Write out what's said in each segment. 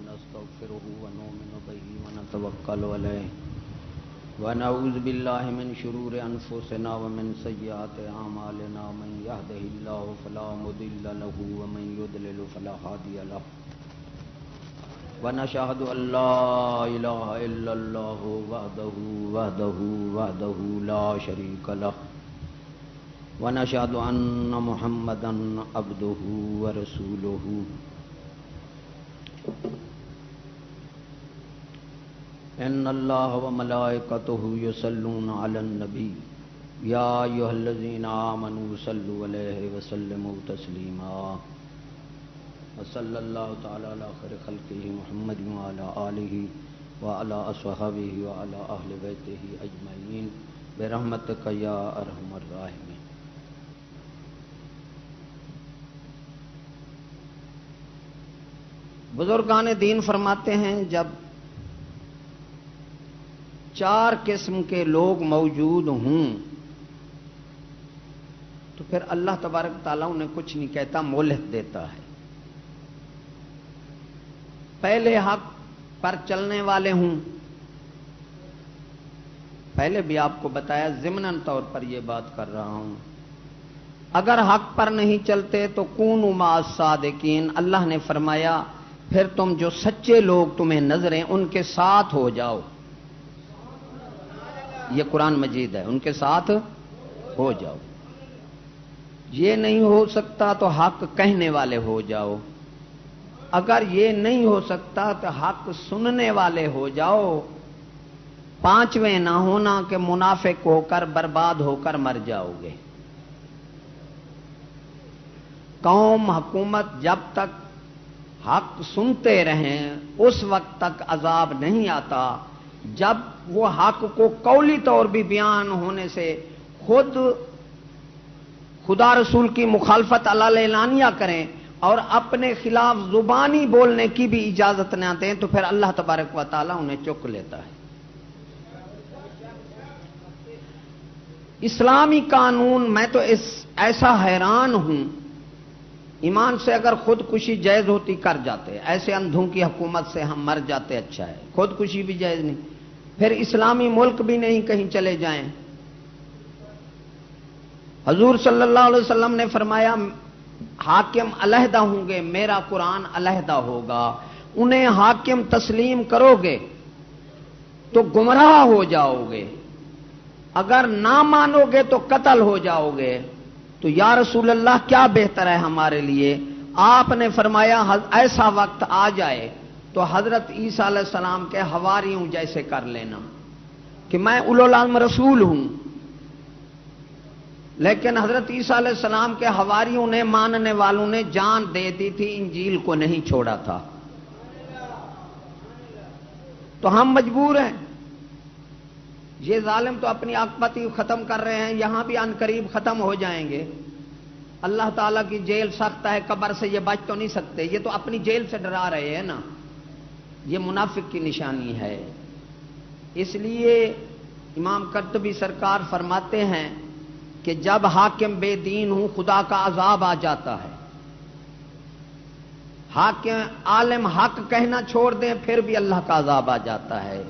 ونستغفره ونؤمن به ونتوكل عليه ونعوذ بالله من شرور أنفسنا ومن سيئات أعمالنا من يهده الله فلا مضل له ومن يضلل فلا هادي له ونشهد أن لا إله إلا الله وحده لا شريك له ونشهد أن محمدا عبده ورسوله إن الله وملائكته يصلون على النبي يا أيها الذين آمنوا صلوا عليه وسلموا تسليما وصلى الله تعالى على خير خلقه محمد وعلى آله وعلى أصحابه وعلى أهل بيته أجمعين برحمتك يا أرحم الراحمين. بزرگان دین فرماتے ہیں جب چار قسم کے لوگ موجود ہوں تو پھر اللہ تبارک تعالیٰ انہیں کچھ نہیں کہتا، مہلت دیتا ہے. پہلے حق پر چلنے والے ہوں، پہلے بھی آپ کو بتایا، ضمناً طور پر یہ بات کر رہا ہوں. اگر حق پر نہیں چلتے تو کونوا مع الصادقین، اللہ نے فرمایا پھر تم جو سچے لوگ تمہیں نظریں ان کے ساتھ ہو جاؤ. یہ قرآن مجید ہے، ان کے ساتھ ہو جاؤ. یہ نہیں ہو سکتا تو حق کہنے والے ہو جاؤ. اگر یہ نہیں ہو سکتا تو حق سننے والے ہو جاؤ. پانچویں نہ ہونا کہ منافق ہو کر برباد ہو کر مر جاؤ گے. قوم حکومت جب تک حق سنتے رہیں اس وقت تک عذاب نہیں آتا. جب وہ حق کو قولی طور بھی بیان ہونے سے خود خدا رسول کی مخالفت اعلانیہ کریں اور اپنے خلاف زبانی بولنے کی بھی اجازت نہ دیں تو پھر اللہ تبارک و تعالیٰ انہیں چک لیتا ہے. اسلامی قانون، میں تو ایسا حیران ہوں، ایمان سے اگر خودکشی جائز ہوتی کر جاتے، ایسے اندھوں کی حکومت سے ہم مر جاتے. اچھا ہے، خودکشی بھی جائز نہیں، پھر اسلامی ملک بھی نہیں کہیں چلے جائیں. حضور صلی اللہ علیہ وسلم نے فرمایا حاکم علیحدہ ہوں گے، میرا قرآن علیحدہ ہوگا. انہیں حاکم تسلیم کرو گے تو گمراہ ہو جاؤ گے، اگر نہ مانو گے تو قتل ہو جاؤ گے. تو یا رسول اللہ کیا بہتر ہے ہمارے لیے؟ آپ نے فرمایا ایسا وقت آ جائے تو حضرت عیسیٰ علیہ السلام کے حواریوں جیسے کر لینا کہ میں اولو العزم رسول ہوں. لیکن حضرت عیسیٰ علیہ السلام کے حواریوں نے، ماننے والوں نے جان دے دی تھی، انجیل کو نہیں چھوڑا تھا. تو ہم مجبور ہیں. یہ ظالم تو اپنی عاقبت ہی ختم کر رہے ہیں، یہاں بھی ان قریب ختم ہو جائیں گے. اللہ تعالیٰ کی جیل سخت ہے، قبر سے یہ بچ تو نہیں سکتے. یہ تو اپنی جیل سے ڈرا رہے ہیں نا. یہ منافق کی نشانی ہے. اس لیے امام قرطبی سرکار فرماتے ہیں کہ جب حاکم بے دین ہوں خدا کا عذاب آ جاتا ہے. حاکم عالم حق کہنا چھوڑ دیں پھر بھی اللہ کا عذاب آ جاتا ہے.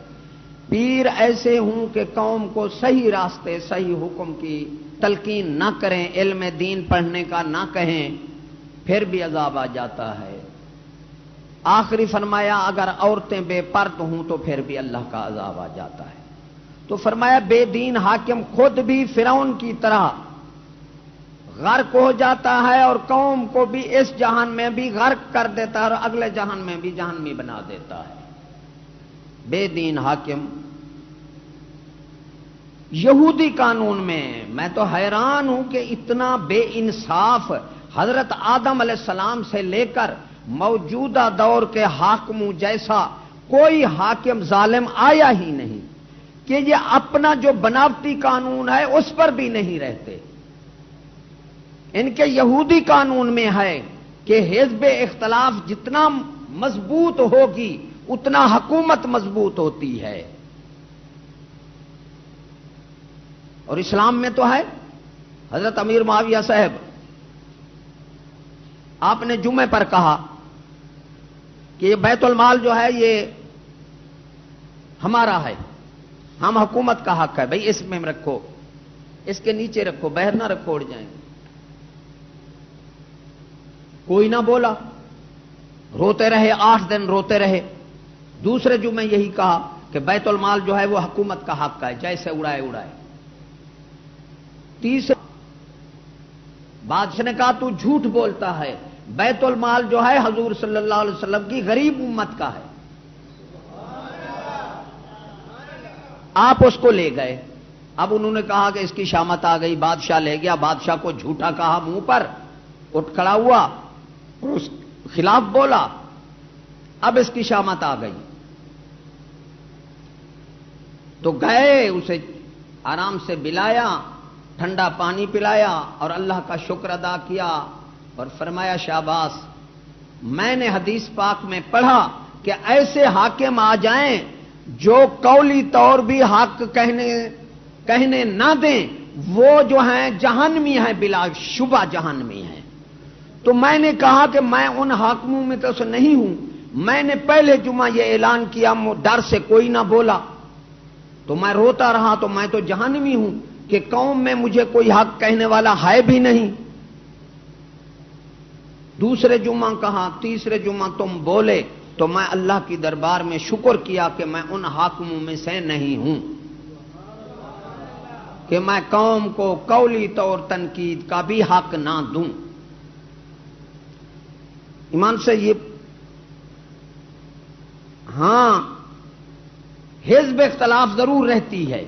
پیر ایسے ہوں کہ قوم کو صحیح راستے، صحیح حکم کی تلقین نہ کریں، علم دین پڑھنے کا نہ کہیں، پھر بھی عذاب آ جاتا ہے. آخری فرمایا اگر عورتیں بے پرد ہوں تو پھر بھی اللہ کا عذاب آ جاتا ہے. تو فرمایا بے دین حاکم خود بھی فرعون کی طرح غرق ہو جاتا ہے اور قوم کو بھی اس جہان میں بھی غرق کر دیتا ہے اور اگلے جہان میں بھی جہنمی بنا دیتا ہے. بے دین حاکم. یہودی قانون میں تو حیران ہوں کہ اتنا بے انصاف حضرت آدم علیہ السلام سے لے کر موجودہ دور کے حاکموں جیسا کوئی حاکم ظالم آیا ہی نہیں کہ یہ اپنا جو بناوٹی قانون ہے اس پر بھی نہیں رہتے. ان کے یہودی قانون میں ہے کہ حزب اختلاف جتنا مضبوط ہوگی اتنا حکومت مضبوط ہوتی ہے. اور اسلام میں تو ہے. حضرت امیر معاویہ صاحب آپ نے جمعے پر کہا کہ یہ بیت المال جو ہے یہ ہمارا ہے، ہم حکومت کا حق ہے، بھئی اس میں رکھو، اس کے نیچے رکھو، باہر نہ رکھو، اڑ جائیں گے۔ کوئی نہ بولا، روتے رہے، 8 دن روتے رہے۔ دوسرے جمعے یہی کہا کہ بیت المال جو ہے وہ حکومت کا حق ہے، جیسے اڑائے اڑائے۔ تیسرے بادشاہ نے کہا تو جھوٹ بولتا ہے، بیت المال جو ہے حضور صلی اللہ علیہ وسلم کی غریب امت کا ہے۔ آپ اس کو لے گئے۔ اب انہوں نے کہا کہ اس کی شامت آ گئی، بادشاہ لے گیا، بادشاہ کو جھوٹا کہا منہ پر، اٹھ کھڑا ہوا اور اس خلاف بولا، اب اس کی شامت آ گئی۔ تو گئے، اسے آرام سے بلایا، ٹھنڈا پانی پلایا اور اللہ کا شکر ادا کیا اور فرمایا شاباش، میں نے حدیث پاک میں پڑھا کہ ایسے حاکم آ جائیں جو قولی طور بھی حق کہنے نہ دیں، وہ جو ہیں جہنمی ہیں، بلا شبہ جہنمی ہیں۔ تو میں نے کہا کہ میں ان حاکموں میں تو سے نہیں ہوں، میں نے پہلے جمعہ یہ اعلان کیا، ڈر سے کوئی نہ بولا، تو میں روتا رہا، تو میں تو جہنمی ہوں کہ قوم میں مجھے کوئی حق کہنے والا ہے بھی نہیں۔ دوسرے جمعہ کہا، تیسرے جمعہ تم بولے، تو میں اللہ کی دربار میں شکر کیا کہ میں ان حاکموں میں سے نہیں ہوں کہ میں قوم کو قولی طور تنقید کا بھی حق نہ دوں۔ ایمان سے یہ ہاں حزب اختلاف ضرور رہتی ہے،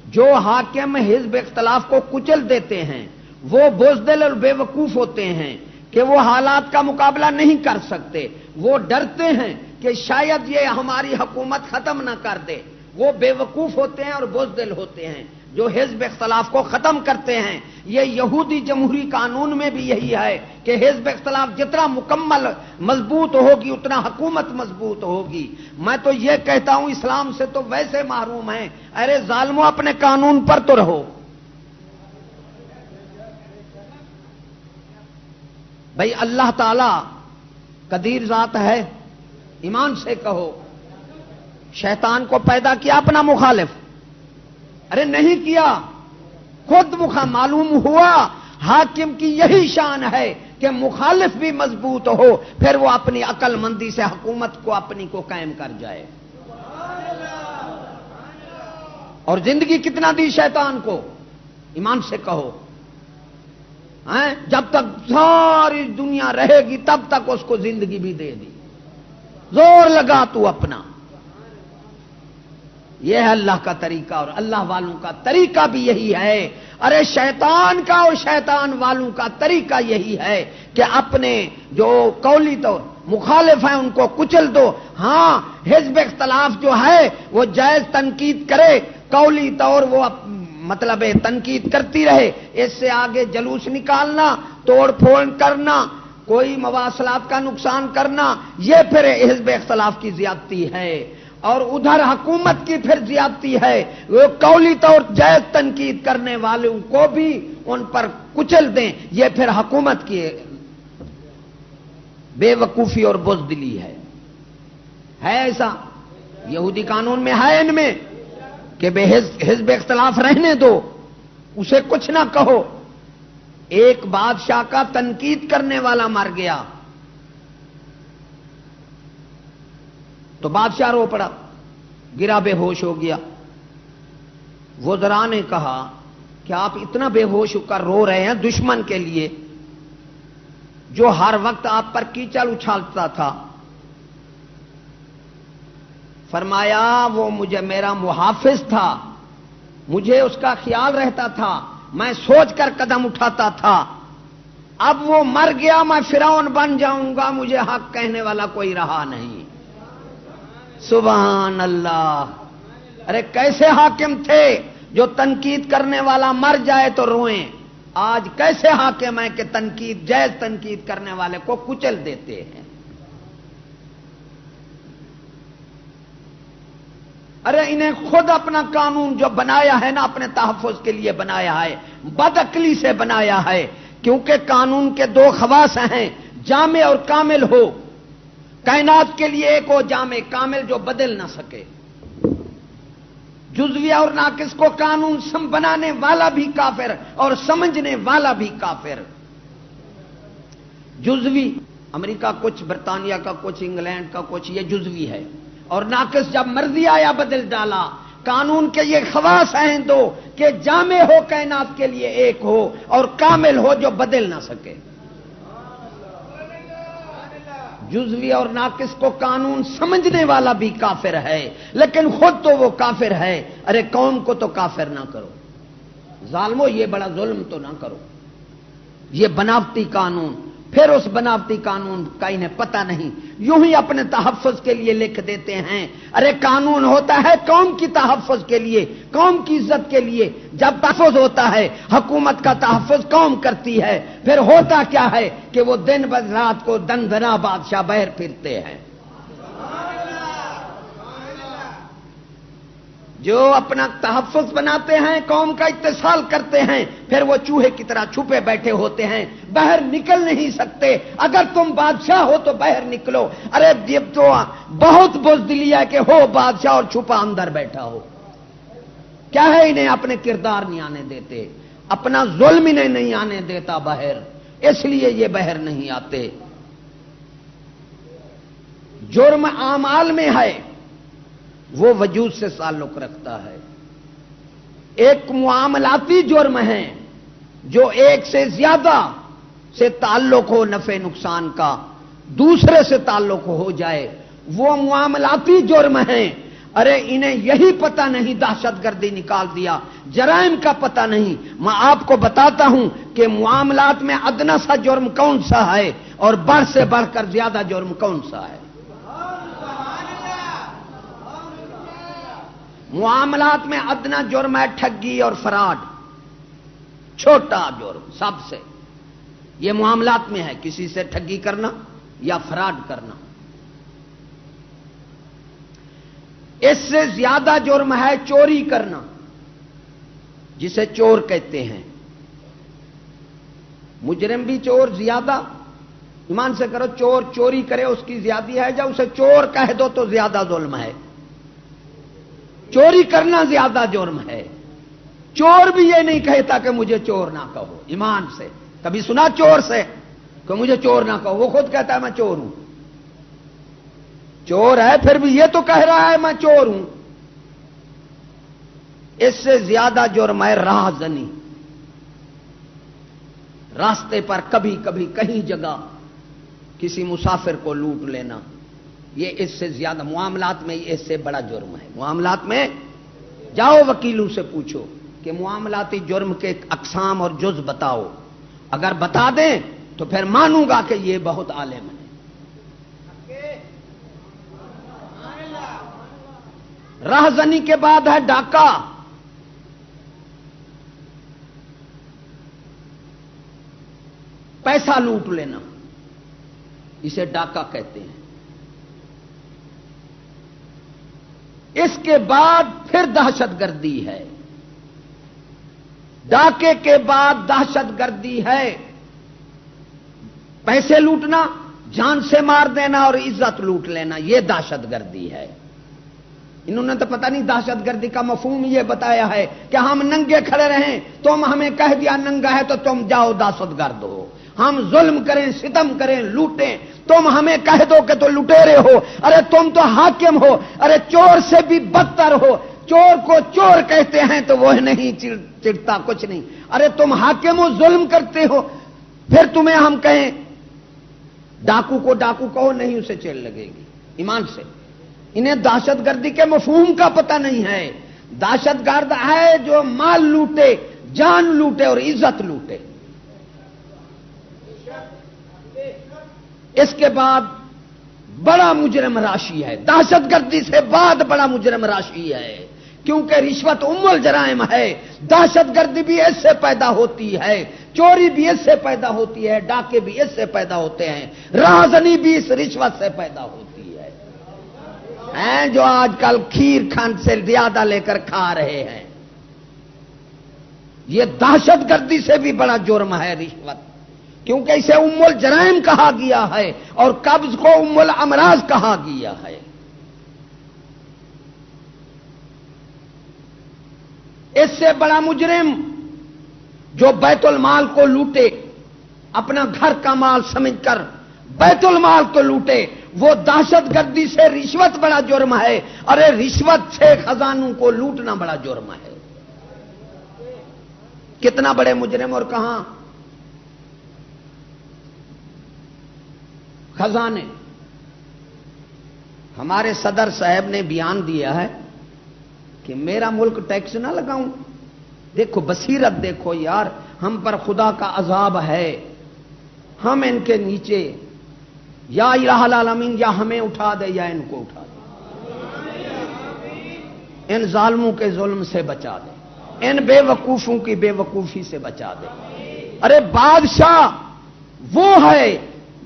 جو حاکم حزب اختلاف کو کچل دیتے ہیں وہ بزدل اور بے وقوف ہوتے ہیں کہ وہ حالات کا مقابلہ نہیں کر سکتے، وہ ڈرتے ہیں کہ شاید یہ ہماری حکومت ختم نہ کر دے، وہ بے وقوف ہوتے ہیں اور بزدل ہوتے ہیں۔ جو حزب اختلاف کو ختم کرتے ہیں، یہ یہودی جمہوری قانون میں بھی یہی ہے کہ حزب اختلاف جتنا مکمل مضبوط ہوگی اتنا حکومت مضبوط ہوگی۔ میں تو یہ کہتا ہوں اسلام سے تو ویسے محروم ہیں، ارے ظالموں اپنے قانون پر تو رہو۔ بھئی اللہ تعالی قدیر ذات ہے، ایمان سے کہو، شیطان کو پیدا کیا اپنا مخالف؟ ارے نہیں کیا، خود معلوم ہوا حاکم کی یہی شان ہے کہ مخالف بھی مضبوط ہو، پھر وہ اپنی عقل مندی سے حکومت کو اپنی کو قائم کر جائے۔ اور زندگی کتنا دی شیطان کو، ایمان سے کہو، جب تک ساری دنیا رہے گی تب تک اس کو زندگی بھی دے دی، زور لگا تو اپنا۔ یہ ہے اللہ کا طریقہ، اور اللہ والوں کا طریقہ بھی یہی ہے۔ ارے شیطان کا اور شیطان والوں کا طریقہ یہی ہے کہ اپنے جو قولی طور مخالف ہیں ان کو کچل دو۔ ہاں حزب اختلاف جو ہے وہ جائز تنقید کرے، قولی طور وہ مطلب تنقید کرتی رہے، اس سے آگے جلوس نکالنا، توڑ پھوڑ کرنا، کوئی مواصلات کا نقصان کرنا، یہ پھر حزب اختلاف کی زیادتی ہے۔ اور ادھر حکومت کی پھر زیادتی ہے، وہ قولی طور جائز تنقید کرنے والوں کو بھی ان پر کچل دیں، یہ پھر حکومت کی بے وقوفی اور بزدلی ہے ایسا یہودی قانون میں ہے، ان میں کہ بے حزب اختلاف رہنے دو، اسے کچھ نہ کہو۔ ایک بادشاہ کا تنقید کرنے والا مر گیا تو بادشاہ رو پڑا، گرا بے ہوش ہو گیا۔ وزراء نے کہا کہ آپ اتنا بے ہوش ہو کر رو رہے ہیں دشمن کے لیے جو ہر وقت آپ پر کیچڑ اچھالتا تھا۔ فرمایا وہ مجھے میرا محافظ تھا، مجھے اس کا خیال رہتا تھا، میں سوچ کر قدم اٹھاتا تھا، اب وہ مر گیا، میں فرعون بن جاؤں گا، مجھے حق کہنے والا کوئی رہا نہیں۔ سبحان اللہ! ارے کیسے حاکم تھے جو تنقید کرنے والا مر جائے تو روئیں، آج کیسے حاکم ہیں کہ تنقید جائز تنقید کرنے والے کو کچل دیتے ہیں۔ ارے انہیں خود اپنا قانون جو بنایا ہے نا اپنے تحفظ کے لیے بنایا ہے، بد عقلی سے بنایا ہے، کیونکہ قانون کے دو خواص ہیں، جامع اور کامل ہو۔ کائنات کے لیے ایک ہو جامع کامل جو بدل نہ سکے. جزوی اور ناقص کو قانون بنانے والا بھی کافر اور سمجھنے والا بھی کافر. جزوی امریکہ کچھ، برطانیہ کا کچھ، انگلینڈ کا کچھ، یہ جزوی ہے. اور ناقص جب مرضی آیا بدل ڈالا. قانون کے یہ خواص ہیں دو کہ جامع ہو کائنات کے لیے ایک ہو اور کامل ہو جو بدل نہ سکے. جزوی اور ناقص کو قانون سمجھنے والا بھی کافر ہے، لیکن خود تو وہ کافر ہے. ارے قوم کو تو کافر نہ کرو، ظالمو یہ بڑا ظلم تو نہ کرو. یہ بناوٹی قانون، پھر اس بناوٹی قانون کا انہیں پتہ نہیں، یوں ہی اپنے تحفظ کے لیے لکھ دیتے ہیں. ارے قانون ہوتا ہے قوم کی تحفظ کے لیے، قوم کی عزت کے لیے. جب تحفظ ہوتا ہے، حکومت کا تحفظ قوم کرتی ہے، پھر ہوتا کیا ہے کہ وہ دن بہ رات کو دن دنا بادشاہ باہر پھرتے ہیں. جو اپنا تحفظ بناتے ہیں، قوم کا اتصال کرتے ہیں، پھر وہ چوہے کی طرح چھپے بیٹھے ہوتے ہیں، باہر نکل نہیں سکتے. اگر تم بادشاہ ہو تو باہر نکلو. ارے یہ تو بہت بزدلی ہے کہ ہو بادشاہ اور چھپا اندر بیٹھا ہو. کیا ہے انہیں اپنے کردار نہیں آنے دیتے، اپنا ظلم انہیں نہیں آنے دیتا باہر، اس لیے یہ باہر نہیں آتے. جرم اعمال میں ہے، وہ وجود سے تعلق رکھتا ہے. ایک معاملاتی جرم ہے جو ایک سے زیادہ سے تعلق ہو نفع نقصان کا، دوسرے سے تعلق ہو جائے، وہ معاملاتی جرم ہیں. ارے انہیں یہی پتہ نہیں، دہشت گردی نکال دیا، جرائم کا پتہ نہیں. میں آپ کو بتاتا ہوں کہ معاملات میں ادنا سا جرم کون سا ہے اور بڑھ سے بڑھ کر زیادہ جرم کون سا ہے. معاملات میں ادنا جرم ہے ٹھگی اور فراڈ، چھوٹا جرم سب سے. یہ معاملات میں ہے، کسی سے ٹھگی کرنا یا فراڈ کرنا. اس سے زیادہ جرم ہے چوری کرنا، جسے چور کہتے ہیں. مجرم بھی چور زیادہ، ایمان سے کرو، چور چوری کرے اس کی زیادتی ہے، جب اسے چور کہہ دو تو زیادہ ظلم ہے. چوری کرنا زیادہ جرم ہے. چور بھی یہ نہیں کہتا کہ مجھے چور نہ کہو. ایمان سے کبھی سنا چور سے کہ مجھے چور نہ کہو؟ وہ خود کہتا ہے میں چور ہوں. چور ہے پھر بھی یہ تو کہہ رہا ہے میں چور ہوں. اس سے زیادہ جرم ہے راہ زنی، راستے پر کبھی کبھی کہیں جگہ کسی مسافر کو لوٹ لینا. یہ اس سے زیادہ، معاملات میں اس سے بڑا جرم ہے. معاملات میں جاؤ وکیلوں سے پوچھو کہ معاملاتی جرم کے اقسام اور جز بتاؤ. اگر بتا دیں تو پھر مانوں گا کہ یہ بہت عالم ہے. راہزنی کے بعد ہے ڈاکہ. پیسہ لوٹ لینا، اسے ڈاکہ کہتے ہیں. اس کے بعد پھر دہشت گردی ہے. ڈاکے کے بعد دہشت گردی ہے، پیسے لوٹنا، جان سے مار دینا اور عزت لوٹ لینا، یہ دہشت گردی ہے. انہوں نے تو پتہ نہیں دہشت گردی کا مفہوم یہ بتایا ہے کہ ہم ننگے کھڑے رہیں، تم ہمیں کہہ دیا ننگا ہے تو تم جاؤ دہشت گرد ہو. ہم ظلم کریں، ستم کریں، لوٹیں، تم ہمیں کہہ دو کہ تو لٹیرے ہو. ارے تم تو حاکم ہو. ارے چور سے بھی بدتر ہو. چور کو چور کہتے ہیں تو وہ نہیں چڑھتا کچھ نہیں. ارے تم حاکم ہو، ظلم کرتے ہو، پھر تمہیں ہم کہیں ڈاکو کو ڈاکو کہو، نہیں اسے چیل لگے گی. ایمان سے انہیں دہشت گردی کے مفہوم کا پتہ نہیں ہے. دہشت گرد ہے جو مال لوٹے، جان لوٹے اور عزت لوٹے. اس کے بعد بڑا مجرم راشی ہے. دہشت گردی سے بعد بڑا مجرم راشی ہے، کیونکہ رشوت ام الجرائم ہے. دہشت گردی بھی اس سے پیدا ہوتی ہے، چوری بھی اس سے پیدا ہوتی ہے، ڈاکے بھی اس سے پیدا ہوتے ہیں، رازنی بھی اس رشوت سے پیدا ہوتی ہے. جو آج کل کھیر کھنڈ سے زیادہ لے کر کھا رہے ہیں، یہ دہشت گردی سے بھی بڑا جرم ہے رشوت. کیونکہ اسے ام الجرائم کہا گیا ہے اور قبض کو ام الامراض کہا گیا ہے۔ اس سے بڑا مجرم جو بیت المال کو لوٹے، اپنا گھر کا مال سمجھ کر بیت المال کو لوٹے، وہ دہشت گردی سے رشوت بڑا جرم ہے۔ ارے رشوت سے خزانوں کو لوٹنا بڑا جرم ہے۔ کتنا بڑے مجرم اور کہاں خزانے۔ ہمارے صدر صاحب نے بیان دیا ہے کہ میرا ملک ٹیکس نہ لگاؤں۔ دیکھو بصیرت دیکھو یار، ہم پر خدا کا عذاب ہے، ہم ان کے نیچے، یا الہ العالمین یا ہمیں اٹھا دے یا ان کو اٹھا دے، ان ظالموں کے ظلم سے بچا دے، ان بے وقوفوں کی بے وقوفی سے بچا دے۔ ارے بادشاہ وہ ہے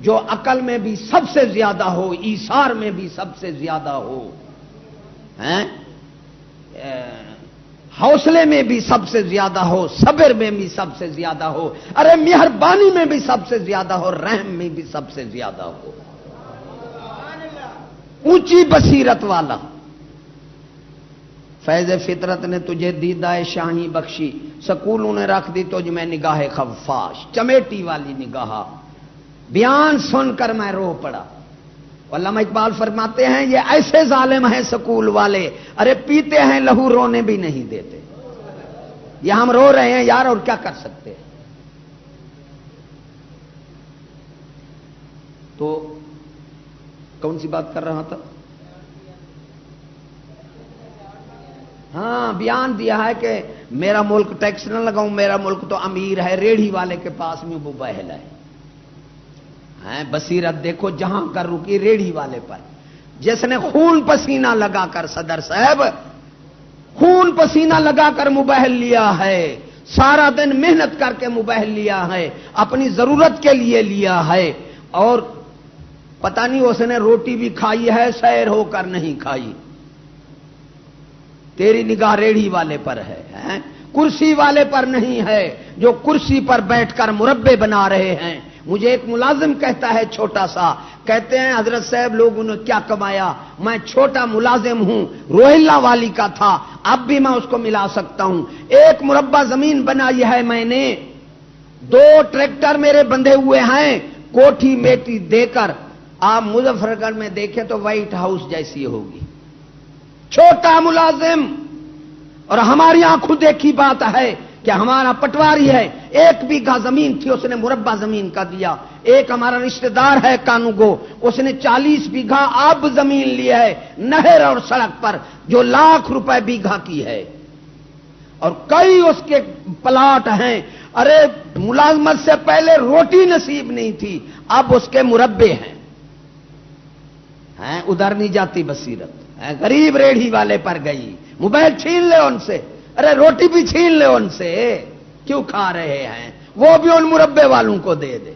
جو عقل میں بھی سب سے زیادہ ہو، ایثار میں بھی سب سے زیادہ ہو، حوصلے میں بھی سب سے زیادہ ہو، صبر میں بھی سب سے زیادہ ہو، ارے مہربانی میں بھی سب سے زیادہ ہو، رحم میں بھی سب سے زیادہ ہو، اونچی بصیرت والا۔ فیض فطرت نے تجھے دیدہ شاہی بخشی، سکولوں نے رکھ دی تجھ میں نگاہ خفاش، چمیٹی والی نگاہ۔ بیان سن کر میں رو پڑا۔ علامہ اقبال فرماتے ہیں یہ ایسے ظالم ہیں سکول والے، ارے پیتے ہیں لہو رونے بھی نہیں دیتے۔ یہ ہم رو رہے ہیں یار، اور کیا کر سکتے ہیں؟ تو کون سی بات کر رہا تھا؟ ہاں بیان دیا ہے کہ میرا ملک ٹیکس نہ لگاؤں، میرا ملک تو امیر ہے، ریڑھی والے کے پاس میں وہ بہل ہے۔ بصیرت دیکھو جہاں کر رکی ریڑھی والے پر، جس نے خون پسینہ لگا کر، صدر صاحب خون پسینہ لگا کر مباحل لیا ہے، سارا دن محنت کر کے مباحل لیا ہے، اپنی ضرورت کے لیے لیا ہے، اور پتہ نہیں اس نے روٹی بھی کھائی ہے، سیر ہو کر نہیں کھائی۔ تیری نگاہ ریڑھی والے پر ہے، کرسی والے پر نہیں ہے جو کرسی پر بیٹھ کر مربے بنا رہے ہیں۔ مجھے ایک ملازم کہتا ہے چھوٹا سا، کہتے ہیں حضرت صاحب لوگوں نے کیا کمایا، میں چھوٹا ملازم ہوں، روہیلا والی کا تھا، اب بھی میں اس کو ملا سکتا ہوں۔ ایک مربع زمین بنائی ہے میں نے، 2 ٹریکٹر میرے بندھے ہوئے ہیں، کوٹھی میٹی دے کر آپ مظفر گڑھ میں دیکھیں تو وائٹ ہاؤس جیسی ہوگی۔ چھوٹا ملازم، اور ہماری آنکھوں دیکھی بات ہے کہ ہمارا پٹواری ہے، 1 بیگھہ زمین تھی اس نے مربع زمین کا دیا۔ ایک ہمارا رشتہ دار ہے کانوگو، اس نے 40 بیگھہ آب زمین لی ہے نہر اور سڑک پر، جو لاکھ روپے بیگھہ کی ہے، اور کئی اس کے پلاٹ ہیں۔ ارے ملازمت سے پہلے روٹی نصیب نہیں تھی، اب اس کے مربے ہیں۔ ادھر نہیں جاتی بصیرت، غریب ریڑھی والے پر گئی، موبائل چھین لے ان سے، ارے روٹی بھی چھین لے ان سے، کیوں کھا رہے ہیں، وہ بھی ان مربے والوں کو دے دے۔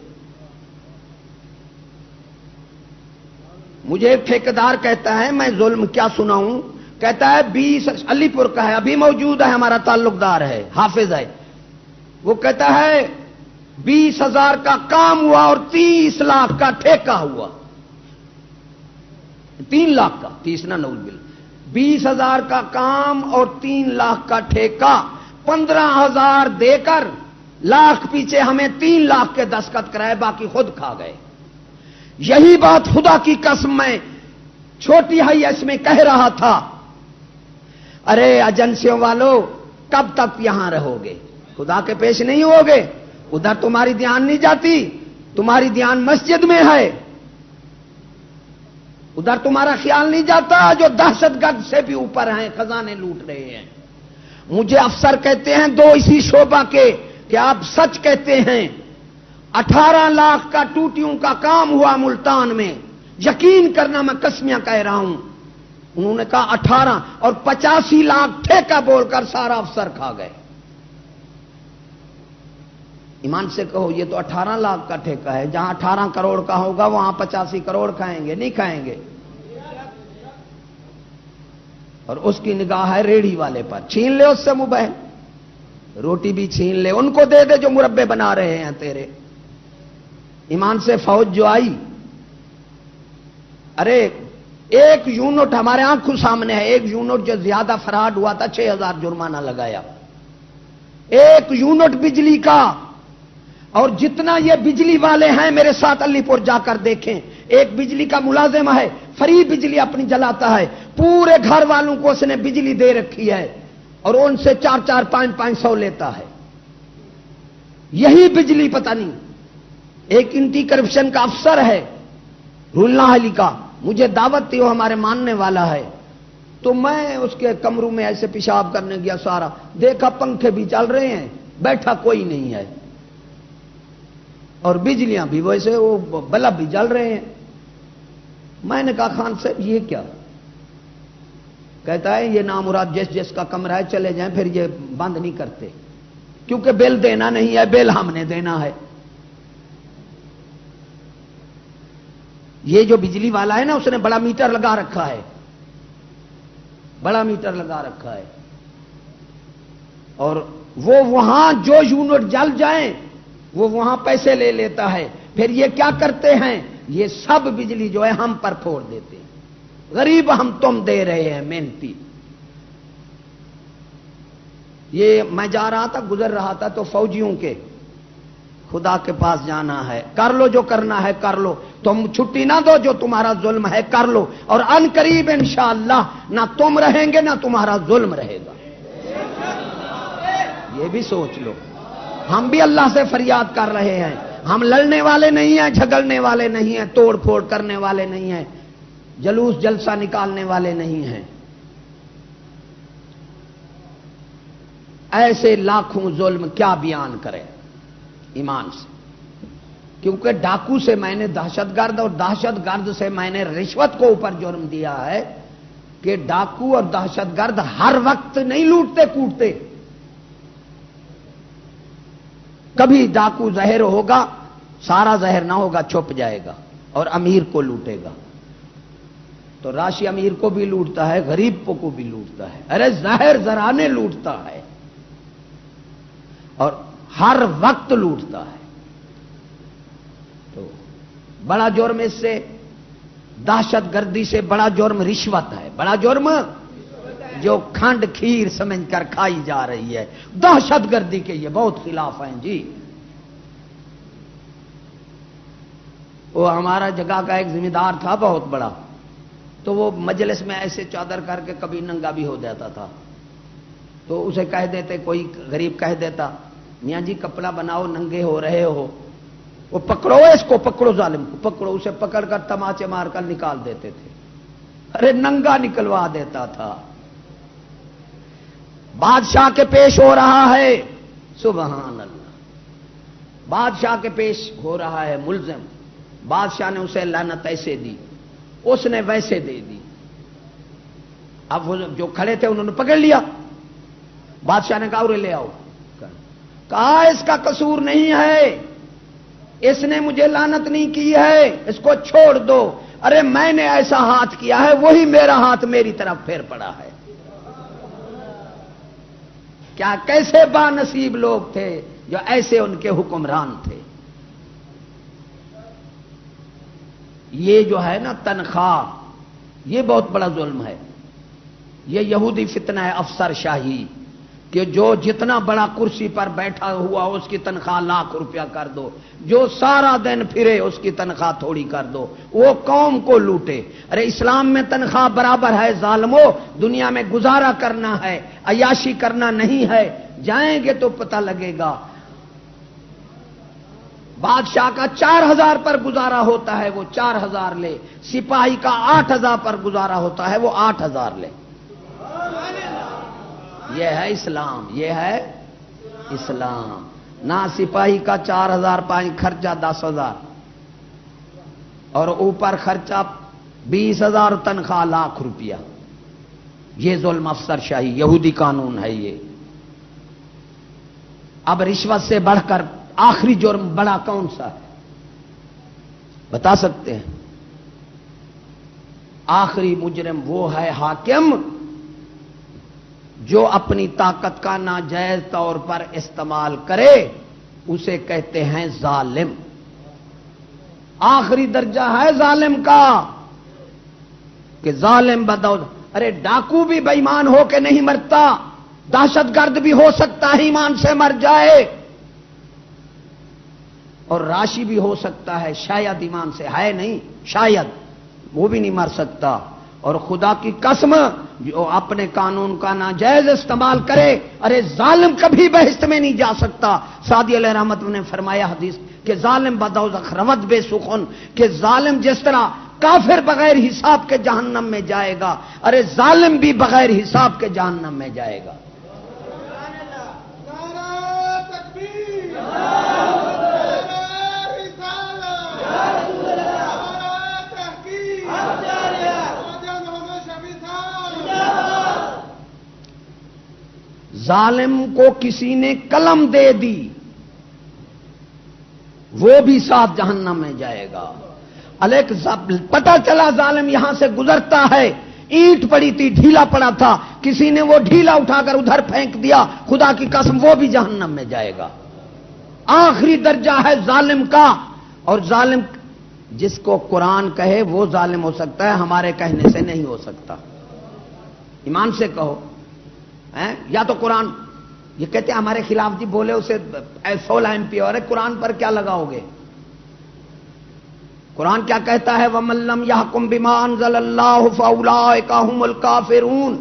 مجھے ایک ٹھیکیدار کہتا ہے، میں ظلم کیا سناؤں، کہتا ہے 20 علی پور کا ہے، ابھی موجود ہے، ہمارا تعلقدار ہے، حافظ ہے، وہ کہتا ہے 20,000 کا کام ہوا اور 30 لاکھ کا ٹھیکہ ہوا، 3 لاکھ کا، 30 نہ نول بل، 20,000 کا کام اور 3 لاکھ کا ٹھیکہ، 15,000 دے کر لاکھ پیچھے ہمیں 3 لاکھ کے دستخط کرائے، باقی خود کھا گئے۔ یہی بات خدا کی قسم میں چھوٹی حیث میں کہہ رہا تھا، ارے ایجنسیوں والو کب تک یہاں رہو گے، خدا کے پیش نہیں ہوگے، ادھر تمہاری دھیان نہیں جاتی، تمہاری دھیان مسجد میں ہے، ادھر تمہارا خیال نہیں جاتا، جو دہشت گرد سے بھی اوپر ہیں، خزانے لوٹ رہے ہیں۔ مجھے افسر کہتے ہیں 2 اسی شعبہ کے کہ آپ سچ کہتے ہیں، 18 لاکھ کا ٹوٹیوں کا کام ہوا ملتان میں، یقین کرنا میں قسمیاں کہہ رہا ہوں، انہوں نے کہا 18 اور 85 لاکھ ٹھیکہ بول کر سارا افسر کھا گئے۔ ایمان سے کہو یہ تو 18 لاکھ کا ٹھیکہ ہے، جہاں 18 کروڑ کا ہوگا وہاں 85 کروڑ کھائیں گے، نہیں کھائیں گے؟ اور اس کی نگاہ ہے ریڑھی والے پر، چھین لے اس سے موبائل، روٹی بھی چھین لے، ان کو دے دے جو مربے بنا رہے ہیں تیرے۔ ایمان سے فوج جو آئی، ارے ایک یونٹ ہمارے آنکھوں سامنے ہے، ایک یونٹ جو زیادہ فراڈ ہوا تھا 6000 جرمانہ لگایا، ایک یونٹ بجلی کا۔ اور جتنا یہ بجلی والے ہیں میرے ساتھ علی پور جا کر دیکھیں، ایک بجلی کا ملازم ہے، فری بجلی اپنی جلاتا ہے، پورے گھر والوں کو اس نے بجلی دے رکھی ہے اور ان سے 400 500 لیتا ہے۔ یہی بجلی پتہ نہیں، ایک اینٹی کرپشن کا افسر ہے رول اللہ علی کا، مجھے دعوت تھی، وہ ہمارے ماننے والا ہے، تو میں اس کے کمروں میں ایسے پیشاب کرنے گیا، سارا دیکھا پنکھے بھی چل رہے ہیں، بیٹھا کوئی نہیں ہے، اور بجلیاں بھی ویسے، وہ بلب بھی جل رہے ہیں۔ میں نے کہا خان صاحب یہ کیا؟ کہتا ہے یہ نامراد جس جس کا کمرہ ہے چلے جائیں، پھر یہ بند نہیں کرتے کیونکہ بل دینا نہیں ہے، بل ہم نے دینا ہے۔ یہ جو بجلی والا ہے نا، اس نے بڑا میٹر لگا رکھا ہے، بڑا میٹر لگا رکھا ہے، اور وہ وہاں جو یونٹ جل جائیں وہ وہاں پیسے لے لیتا ہے، پھر یہ کیا کرتے ہیں، یہ سب بجلی جو ہے ہم پر پھوڑ دیتے ہیں، غریب ہم تم دے رہے ہیں محنتی۔ یہ میں جا رہا تھا، گزر رہا تھا تو فوجیوں کے خدا کے پاس جانا ہے، کر لو جو کرنا ہے کر لو، تم چھٹی نہ دو، جو تمہارا ظلم ہے کر لو، اور ان قریب انشاءاللہ نہ تم رہیں گے نہ تمہارا ظلم رہے گا۔ یہ بھی سوچ لو، ہم بھی اللہ سے فریاد کر رہے ہیں، ہم لڑنے والے نہیں ہیں، جھگڑنے والے نہیں ہیں، توڑ پھوڑ کرنے والے نہیں ہیں، جلوس جلسہ نکالنے والے نہیں ہیں۔ ایسے لاکھوں ظلم کیا بیان کریں ایمان سے، کیونکہ ڈاکو سے میں نے دہشت گرد، اور دہشت گرد سے میں نے رشوت کو اوپر جرم دیا ہے کہ ڈاکو اور دہشت گرد ہر وقت نہیں لوٹتے کوٹتے، کبھی ڈاکو زہر ہوگا، سارا زہر نہ ہوگا، چھپ جائے گا اور امیر کو لوٹے گا، تو راشی امیر کو بھی لوٹتا ہے، غریب کو بھی لوٹتا ہے، ارے زہر زرانے لوٹتا ہے اور ہر وقت لوٹتا ہے۔ تو بڑا جرم اس سے، دہشت گردی سے بڑا جرم رشوت ہے، بڑا جرم جو کھنڈ کھیر سمجھ کر کھائی جا رہی ہے، دہشت گردی کے یہ بہت خلاف ہیں جی۔ وہ ہمارا جگہ کا ایک ذمہ دار تھا بہت بڑا، تو وہ مجلس میں ایسے چادر کر کے کبھی ننگا بھی ہو جاتا تھا، تو اسے کہہ دیتے، کوئی غریب کہہ دیتا میاں جی کپڑا بناؤ، ننگے ہو رہے ہو، وہ پکڑو اس کو، پکڑو ظالم کو پکڑو، اسے پکڑ کر تماچے مار کر نکال دیتے تھے، ارے ننگا نکلوا دیتا تھا۔ بادشاہ کے پیش ہو رہا ہے، سبحان اللہ، بادشاہ کے پیش ہو رہا ہے ملزم، بادشاہ نے اسے لعنت ایسے دی، اس نے ویسے دے دی، اب وہ جو کھڑے تھے انہوں نے پکڑ لیا، بادشاہ نے کہا اور لے آؤ، کہا اس کا قصور نہیں ہے، اس نے مجھے لعنت نہیں کی ہے، اس کو چھوڑ دو، ارے میں نے ایسا ہاتھ کیا ہے، وہی میرا ہاتھ میری طرف پھیر پڑا ہے۔ کیا کیسے با نصیب لوگ تھے جو ایسے ان کے حکمران تھے۔ یہ جو ہے نا تنخواہ، یہ بہت بڑا ظلم ہے، یہ یہودی فتنہ ہے افسر شاہی، کہ جو جتنا بڑا کرسی پر بیٹھا ہوا اس کی تنخواہ ₹1,00,000 کر دو، جو سارا دن پھرے اس کی تنخواہ تھوڑی کر دو، وہ قوم کو لوٹے۔ ارے اسلام میں تنخواہ برابر ہے ظالمو، دنیا میں گزارا کرنا ہے، عیاشی کرنا نہیں ہے، جائیں گے تو پتہ لگے گا۔ بادشاہ کا 4,000 پر گزارا ہوتا ہے وہ 4,000 لے، سپاہی کا 8,000 پر گزارا ہوتا ہے وہ 8,000 لے۔ یہ ہے اسلام، یہ ہے اسلام۔ نہ سپاہی کا 4,000 پائیں خرچہ 10,000 اور اوپر خرچہ 20,000، تنخواہ ₹1,00,000، یہ ظلم افسر شاہی یہودی قانون ہے یہ۔ اب رشوت سے بڑھ کر آخری جرم بڑا کون سا ہے بتا سکتے ہیں؟ آخری مجرم وہ ہے حاکم جو اپنی طاقت کا ناجائز طور پر استعمال کرے، اسے کہتے ہیں ظالم۔ آخری درجہ ہے ظالم کا کہ ظالم بدعود. ارے ڈاکو بھی بے ایمان ہو کے نہیں مرتا، دہشت گرد بھی ہو سکتا ہے ایمان سے مر جائے، اور راشی بھی ہو سکتا ہے شاید ایمان سے، ہے نہیں شاید، وہ بھی نہیں مر سکتا. اور خدا کی قسم جو اپنے قانون کا ناجائز استعمال کرے، ارے ظالم کبھی بہشت میں نہیں جا سکتا. سعدی علیہ رحمت نے فرمایا حدیث کہ ظالم بدوزخ روت بے سخن، کہ ظالم جس طرح کافر بغیر حساب کے جہنم میں جائے گا، ارے ظالم بھی بغیر حساب کے جہنم میں جائے گا. ظالم کو کسی نے قلم دے دی، وہ بھی ساتھ جہنم میں جائے گا. الیک پتہ چلا ظالم یہاں سے گزرتا ہے، اینٹ پڑی تھی، ڈھیلا پڑا تھا، کسی نے وہ ڈھیلا اٹھا کر ادھر پھینک دیا، خدا کی قسم وہ بھی جہنم میں جائے گا. آخری درجہ ہے ظالم کا. اور ظالم جس کو قرآن کہے وہ ظالم ہو سکتا ہے، ہمارے کہنے سے نہیں ہو سکتا. ایمان سے کہو، یا تو قرآن یہ کہتے ہیں ہمارے خلاف جی بولے اسے 16 MP، اور قرآن پر کیا لگاؤ گے؟ قرآن کیا کہتا ہے؟ وَمَن لَّمْ يَحْكُم بِمَا أَنزَلَ اللَّهُ فَأُولَٰئِكَ هُمُ الْكَافِرُونَ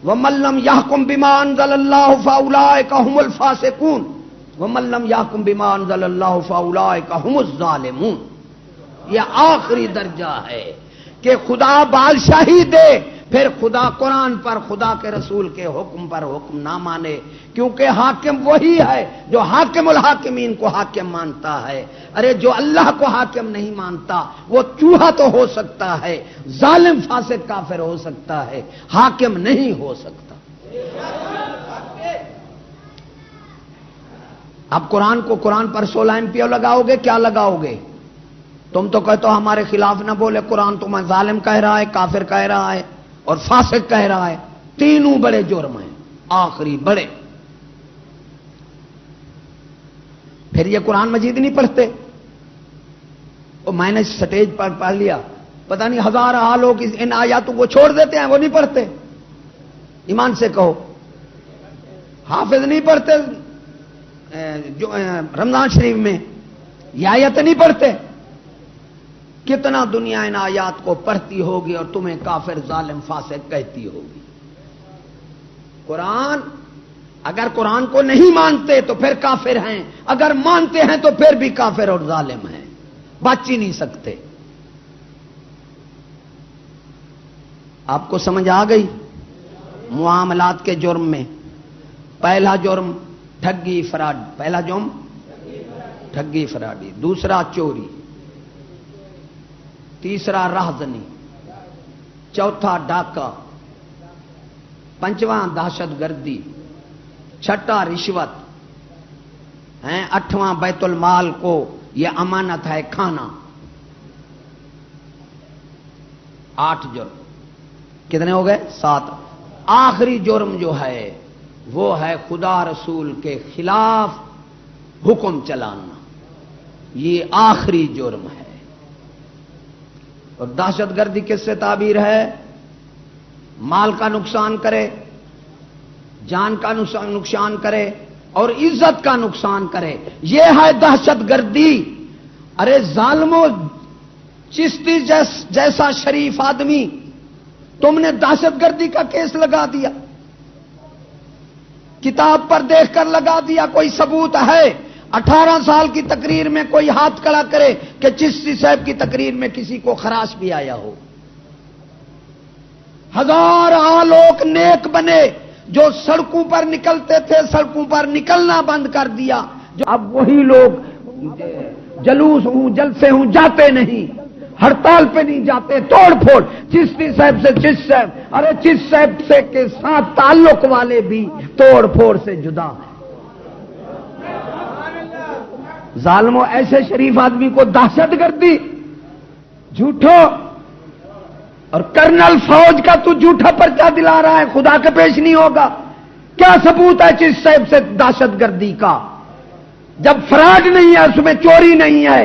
وَمَن لَّمْ يَحْكُم بِمَا أَنزَلَ اللَّهُ فَأُولَٰئِكَ هُمُ الْفَاسِقُونَ وَمَن لَّمْ يَحْكُم بِمَا أَنزَلَ اللَّهُ فَأُولَٰئِكَ هُمُ الظَّالِمُونَ. یہ آخری درجہ ہے کہ خدا بادشاہی دے، پھر خدا قرآن پر، خدا کے رسول کے حکم پر حکم نہ مانے، کیونکہ حاکم وہی ہے جو حاکم الحاکمین کو حاکم مانتا ہے. ارے جو اللہ کو حاکم نہیں مانتا وہ چوہا تو ہو سکتا ہے، ظالم فاسق کافر ہو سکتا ہے، حاکم نہیں ہو سکتا. اب قرآن کو قرآن پر 16 MP لگاؤ گے؟ کیا لگاؤ گے؟ تم تو کہتے ہو ہمارے خلاف نہ بولے، قرآن تمہیں ظالم کہہ رہا ہے، کافر کہہ رہا ہے اور فاسق کہہ رہا ہے. تینوں بڑے جرم ہیں، آخری بڑے. پھر یہ قرآن مجید نہیں پڑھتے؟ اور میں نے سٹیج پر پڑھ لیا، پتہ نہیں 1000 لوگ ان آیاتوں کو چھوڑ دیتے ہیں، وہ نہیں پڑھتے. ایمان سے کہو، حافظ نہیں پڑھتے جو رمضان شریف میں یہ آیت نہیں پڑھتے. کتنا دنیا ان آیات کو پڑھتی ہوگی اور تمہیں کافر ظالم فاسق کہتی ہوگی. قرآن اگر قرآن کو نہیں مانتے تو پھر کافر ہیں، اگر مانتے ہیں تو پھر بھی کافر اور ظالم ہیں، بچ ہی نہیں سکتے. آپ کو سمجھ آ گئی؟ معاملات کے جرم میں پہلا جرم ٹھگی فراڈ، پہلا جرم ٹھگی فراڈی، دوسرا چوری، تیسرا راہزنی، چوتھا ڈاکہ، پنجواں دہشت گردی، چھٹا رشوت، آٹھواں بیت المال کو یہ امانت ہے کھانا. 8 جرم. کتنے ہو گئے؟ 7. آخری جرم جو ہے وہ ہے خدا رسول کے خلاف حکم چلانا، یہ آخری جرم ہے. اور دہشت گردی کس سے تعبیر ہے؟ مال کا نقصان کرے، جان کا نقصان کرے اور عزت کا نقصان کرے، یہ ہے دہشت گردی. ارے ظالمو، چشتی جیسا شریف آدمی تم نے دہشت گردی کا کیس لگا دیا، کتاب پر دیکھ کر لگا دیا، کوئی ثبوت ہے؟ 18 سال کی تقریر میں کوئی ہاتھ کھڑا کرے کہ چشتی صاحب کی تقریر میں کسی کو خراش بھی آیا ہو. 1000 لوگ نیک بنے جو سڑکوں پر نکلتے تھے، سڑکوں پر نکلنا بند کر دیا. جو اب وہی لوگ جلوس ہوں، جلسے ہوں، جاتے نہیں، ہڑتال پہ نہیں جاتے، توڑ پھوڑ. چشتی صاحب سے چشت صاحب، ارے چشت صاحب سے کے ساتھ تعلق والے بھی توڑ پھوڑ سے جدا ہیں. ظالموں، ایسے شریف آدمی کو دہشت گردی، جھوٹو، اور کرنل فوج کا تو جھوٹا پرچہ دلا رہا ہے، خدا کے پیش نہیں ہوگا. کیا ثبوت ہے چشت صاحب سے دہشت گردی کا؟ جب فراڈ نہیں ہے، اس میں چوری نہیں ہے،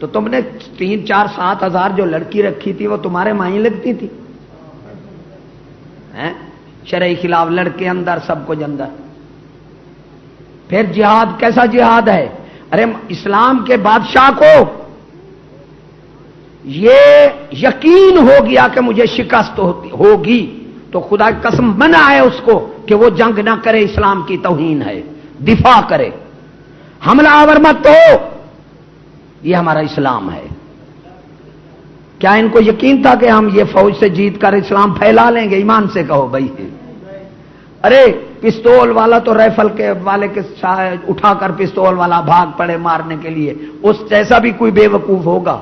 تو تم نے 3 4 7 ہزار جو لڑکی رکھی تھی وہ تمہارے مائیں لگتی تھی؟ شرعی خلاف لڑکے اندر، سب کچھ اندر. پھر جہاد کیسا جہاد ہے؟ ارے اسلام کے بادشاہ کو یہ یقین ہو گیا کہ مجھے شکست ہوگی، تو خدا کی قسم منع ہے اس کو کہ وہ جنگ نہ کرے، اسلام کی توہین ہے، دفاع کرے، حملہ آور مت ہو، یہ ہمارا اسلام ہے. کیا ان کو یقین تھا کہ ہم یہ فوج سے جیت کر اسلام پھیلا لیں گے؟ ایمان سے کہو بھائی. ارے پستول والا تو رائفل کے والے کے اٹھا کر پستول والا بھاگ پڑے مارنے کے لیے، اس جیسا بھی کوئی بے وقوف ہوگا.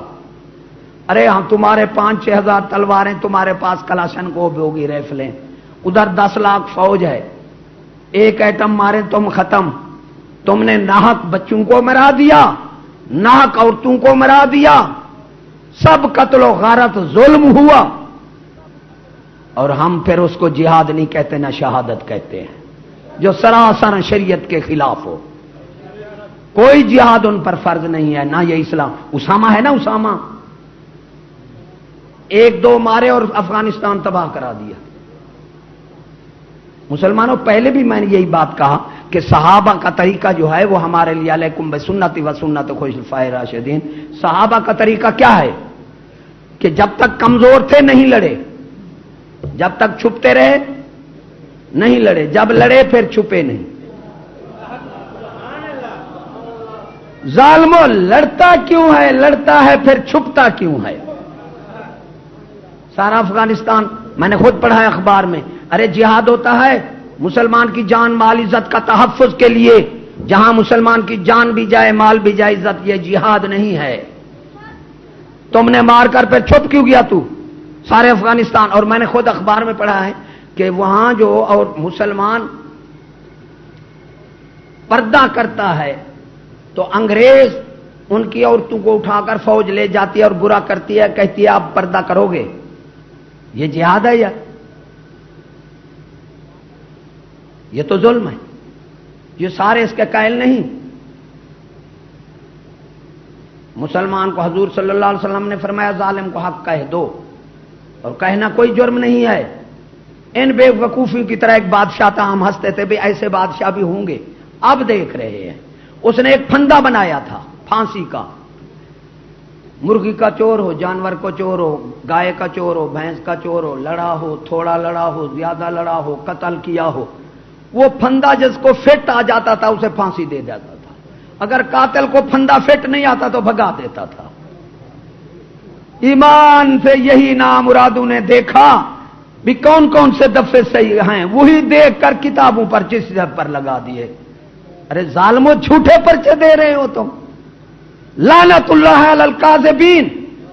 ارے ہم تمہارے 5-6 ہزار تلواریں، تمہارے پاس کلاشن کو بھی ہوگی، رائفلیں، ادھر 10 لاکھ فوج ہے، ایک ایٹم مارے تم ختم. تم نے ناحق بچوں کو مرا دیا، ناحق عورتوں کو مرا دیا، سب قتل و غارت ظلم ہوا، اور ہم پھر اس کو جہاد نہیں کہتے، نہ شہادت کہتے ہیں، جو سراسر شریعت کے خلاف ہو. کوئی جہاد ان پر فرض نہیں ہے، نہ یہ اسلام. اسامہ ہے نا، اسامہ 1-2 مارے اور افغانستان تباہ کرا دیا. مسلمانوں پہلے بھی میں نے یہی بات کہا کہ صحابہ کا طریقہ جو ہے وہ ہمارے لیے علیکم بسنتی و سنت خلفائے الراشدین. صحابہ کا طریقہ کیا ہے کہ جب تک کمزور تھے نہیں لڑے، جب تک چھپتے رہے نہیں لڑے، جب لڑے پھر چھپے نہیں. ظالمو لڑتا کیوں ہے؟ لڑتا ہے پھر چھپتا کیوں ہے؟ سارا افغانستان میں نے خود پڑھا ہے اخبار میں. ارے جہاد ہوتا ہے مسلمان کی جان مال عزت کا تحفظ کے لیے، جہاں مسلمان کی جان بھی جائے مال بھی جائے عزت، یہ جہاد نہیں ہے. تم نے مار کر پھر چھپ کیوں گیا تو سارے افغانستان؟ اور میں نے خود اخبار میں پڑھا ہے کہ وہاں جو اور مسلمان پردہ کرتا ہے تو انگریز ان کی عورتوں کو اٹھا کر فوج لے جاتی ہے اور برا کرتی ہے، کہتی ہے آپ پردہ کرو گے. یہ جہاد ہے یا یہ تو ظلم ہے؟ یہ سارے اس کے قائل نہیں. مسلمان کو حضور صلی اللہ علیہ وسلم نے فرمایا ظالم کو حق کہہ دو، اور کہنا کوئی جرم نہیں ہے. ان بے وقوفیوں کی طرح ایک بادشاہ تھا، ہم ہنستے تھے بھی ایسے بادشاہ بھی ہوں گے. اب دیکھ رہے ہیں اس نے ایک پھندا بنایا تھا پھانسی کا. مرغی کا چور ہو، جانور کو چور ہو، گائے کا چور ہو، بھینس کا چور ہو، لڑا ہو، تھوڑا لڑا ہو، زیادہ لڑا ہو، قتل کیا ہو، وہ پھندا جس کو فٹ آ جاتا تھا اسے پھانسی دے دیتا تھا. اگر قاتل کو پھندا فٹ نہیں آتا تو بھگا دیتا تھا. ایمان سے یہی نامرادوں نے دیکھا بھی کون کون سے دفے صحیح ہیں، وہی دیکھ کر کتابوں پر جس پر لگا دیے. ارے ظالموں جھوٹے پرچے دے رہے ہو تم. لعنت اللہ علی الکاذبین،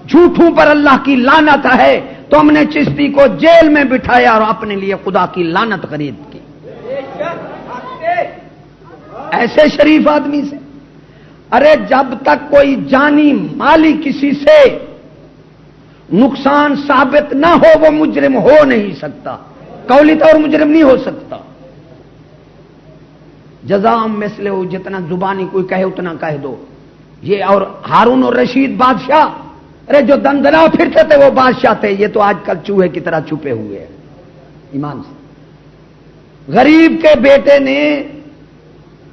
جھوٹوں پر اللہ کی لعنت ہے. تم نے چشتی کو جیل میں بٹھایا اور اپنے لیے خدا کی لعنت خرید کی. ایسے شریف آدمی سے. ارے جب تک کوئی جانی مالی کسی سے نقصان ثابت نہ ہو وہ مجرم ہو نہیں سکتا، قولی طور مجرم نہیں ہو سکتا. جزام مثل ہو، جتنا زبانی کوئی کہے اتنا کہہ دو. یہ اور ہارون اور رشید بادشاہ، ارے جو دندنا پھرتے تھے وہ بادشاہ تھے، یہ تو آج کل چوہے کی طرح چھپے ہوئے ہیں. ایمان سے غریب کے بیٹے نے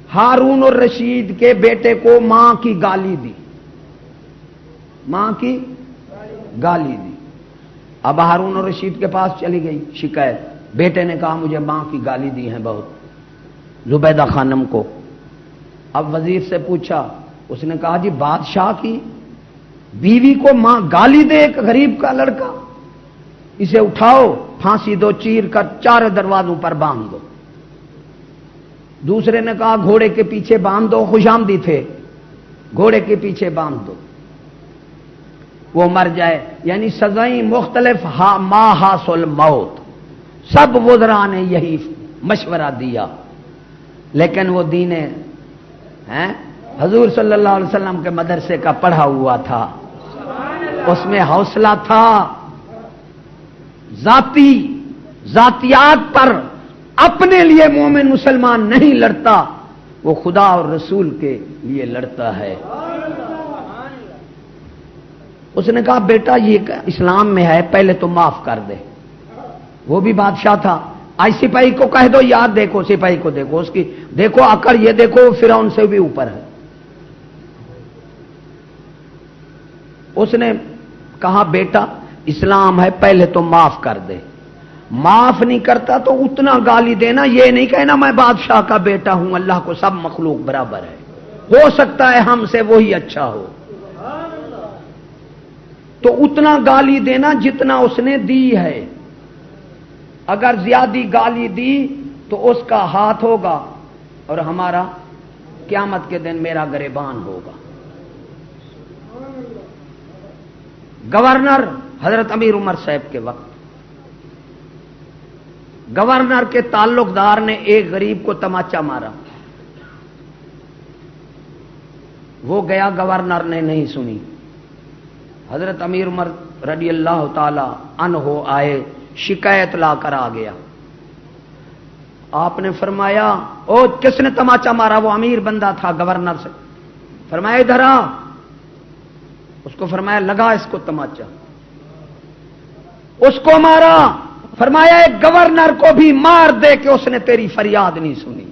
ہارون اور رشید کے بیٹے کو ماں کی گالی دی، ماں کی گالی دی. اب ہارون اور رشید کے پاس چلی گئی شکایت. بیٹے نے کہا مجھے ماں کی گالی دی ہیں بہت، زبیدہ خانم کو. اب وزیر سے پوچھا، اس نے کہا جی بادشاہ کی بیوی کو ماں گالی دے ایک غریب کا لڑکا، اسے اٹھاؤ پھانسی دو، چیر کر 4 دروازوں پر باندھ دو. دوسرے نے کہا گھوڑے کے پیچھے باندھ دو، خوش آمدی تھے، گھوڑے کے پیچھے باندھ دو وہ مر جائے. یعنی سزائیں مختلف، ما حاصل موت. سب وزراء نے یہی مشورہ دیا، لیکن وہ دین حضور صلی اللہ علیہ وسلم کے مدرسے کا پڑھا ہوا تھا، اس میں حوصلہ تھا. ذاتیات پر اپنے لیے مومن مسلمان نہیں لڑتا، وہ خدا اور رسول کے لیے لڑتا ہے. اس نے کہا بیٹا یہ اسلام میں ہے، پہلے تو معاف کر دے. وہ بھی بادشاہ تھا. آج سپاہی کو کہہ دو یار دیکھو، سپاہی کو دیکھو، اس کی دیکھو عقل، یہ دیکھو فرعون سے بھی اوپر ہے. اس نے کہا بیٹا اسلام ہے، پہلے تو معاف کر دے. معاف نہیں کرتا تو اتنا گالی دینا، یہ نہیں کہنا میں بادشاہ کا بیٹا ہوں، اللہ کو سب مخلوق برابر ہے، ہو سکتا ہے ہم سے وہی اچھا ہو. تو اتنا گالی دینا جتنا اس نے دی ہے. اگر زیادہ گالی دی تو اس کا ہاتھ ہوگا اور ہمارا قیامت کے دن میرا گریبان ہوگا. گورنر حضرت امیر عمر صاحب کے وقت گورنر کے تعلق دار نے ایک غریب کو تماچا مارا. وہ گیا، گورنر نے نہیں سنی. حضرت امیر عمر رضی اللہ تعالی عنہ آئے، شکایت لا کر آ گیا. آپ نے فرمایا او کس نے تماچا مارا؟ وہ امیر بندہ تھا گورنر سے. فرمایا ادھر آ. اس کو فرمایا لگا اس کو تماچا. اس کو مارا. فرمایا ایک گورنر کو بھی مار دے کہ اس نے تیری فریاد نہیں سنی.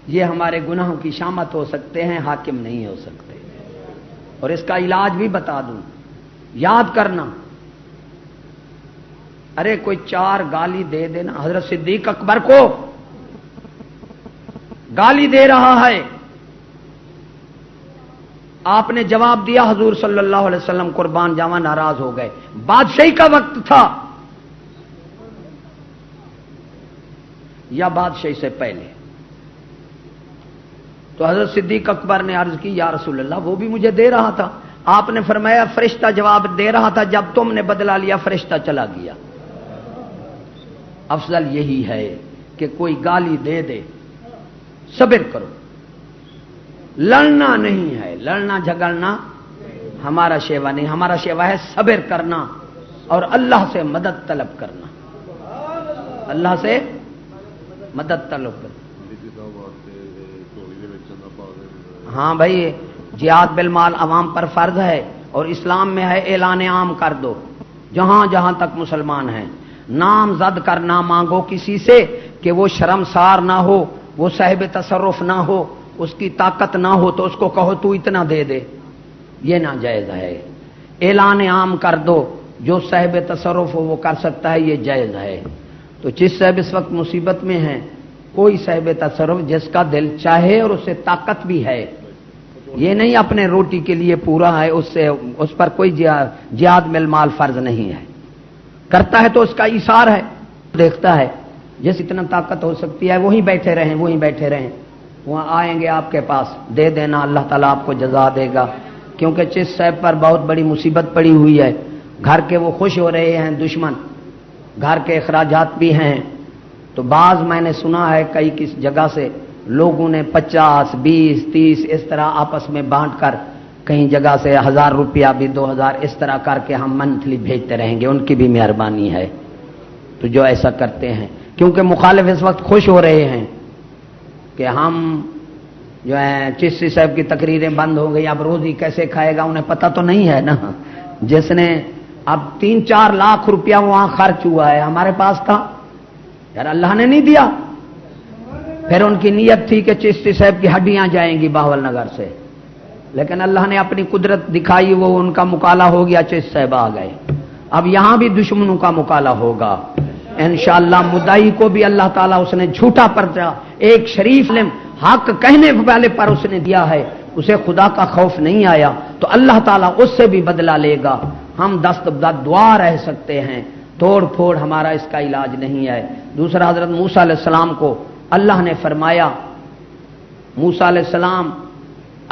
یہ ہمارے گناہوں کی شامت ہو سکتے ہیں، حاکم نہیں ہو سکتے. اور اس کا علاج بھی بتا دوں، یاد کرنا. ارے کوئی چار گالی دے دینا. حضرت صدیق اکبر کو گالی دے رہا ہے، آپ نے جواب دیا، حضور صلی اللہ علیہ وسلم قربان جاواں ناراض ہو گئے. بادشاہی کا وقت تھا یا بادشاہی سے پہلے. تو حضرت صدیق اکبر نے عرض کی یا رسول اللہ وہ بھی مجھے دے رہا تھا. آپ نے فرمایا فرشتہ جواب دے رہا تھا، جب تم نے بدلہ لیا فرشتہ چلا گیا. افضل یہی ہے کہ کوئی گالی دے دے، صبر کرو. لڑنا نہیں ہے، لڑنا جھگڑنا ہمارا شیوا نہیں. ہمارا شیوا ہے صبر کرنا اور اللہ سے مدد طلب کرنا. اللہ سے مدد طلب کرنا. ہاں بھائی، جہاد بالمال عوام پر فرض ہے اور اسلام میں ہے اعلان عام کر دو جہاں جہاں تک مسلمان ہیں. نام زد کر نہ مانگو کسی سے کہ وہ شرمسار نہ ہو، وہ صاحب تصرف نہ ہو، اس کی طاقت نہ ہو تو اس کو کہو تو اتنا دے دے، یہ ناجائز ہے. اعلان عام کر دو، جو صاحب تصرف ہو وہ کر سکتا ہے، یہ جائز ہے. تو جس صاحب اس وقت مصیبت میں ہیں، کوئی صاحب تصرف جس کا دل چاہے اور اسے طاقت بھی ہے، یہ نہیں اپنے روٹی کے لیے پورا ہے، اس پر کوئی جہاد مل مال فرض نہیں ہے. کرتا ہے تو اس کا ایثار ہے. دیکھتا ہے جس اتنا طاقت ہو سکتی ہے وہیں بیٹھے رہیں، وہیں بیٹھے رہیں. وہاں آئیں گے آپ کے پاس، دے دینا، اللہ تعالیٰ آپ کو جزا دے گا. کیونکہ جس صاحب پر بہت بڑی مصیبت پڑی ہوئی ہے، گھر کے وہ خوش ہو رہے ہیں، دشمن گھر کے اخراجات بھی ہیں. تو بعض میں نے سنا ہے کئی کس جگہ سے لوگوں نے 50 20 30 اس طرح آپس میں بانٹ کر، کہیں جگہ سے 1000 روپیہ بھی 2000 اس طرح کر کے ہم منتھلی بھیجتے رہیں گے. ان کی بھی مہربانی ہے. تو جو ایسا کرتے ہیں، کیونکہ مخالف اس وقت خوش ہو رہے ہیں کہ ہم جو ہے چشتی صاحب کی تقریریں بند ہو گئی، اب روزی کیسے کھائے گا. انہیں پتہ تو نہیں ہے نا. جس نے اب 3-4 لاکھ روپیہ وہاں خرچ ہوا ہے، ہمارے پاس تھا یار، اللہ نے نہیں دیا. پھر ان کی نیت تھی کہ چشتی صاحب کی ہڈیاں جائیں گی باول نگر سے، لیکن اللہ نے اپنی قدرت دکھائی، وہ ان کا مکالا ہو گیا، چشتی صاحب آ گئے. اب یہاں بھی دشمنوں کا مکالا ہوگا انشاءاللہ. مدعی کو بھی اللہ تعالیٰ اس نے جھوٹا پرچہ ایک شریف علم حق کہنے والے پر اس نے دیا ہے، اسے خدا کا خوف نہیں آیا، تو اللہ تعالیٰ اس سے بھی بدلہ لے گا. ہم دست بدست دعا رہ سکتے ہیں، توڑ پھوڑ ہمارا اس کا علاج نہیں ہے. دوسرا، حضرت موسیٰ علیہ السلام کو اللہ نے فرمایا، موسیٰ علیہ السلام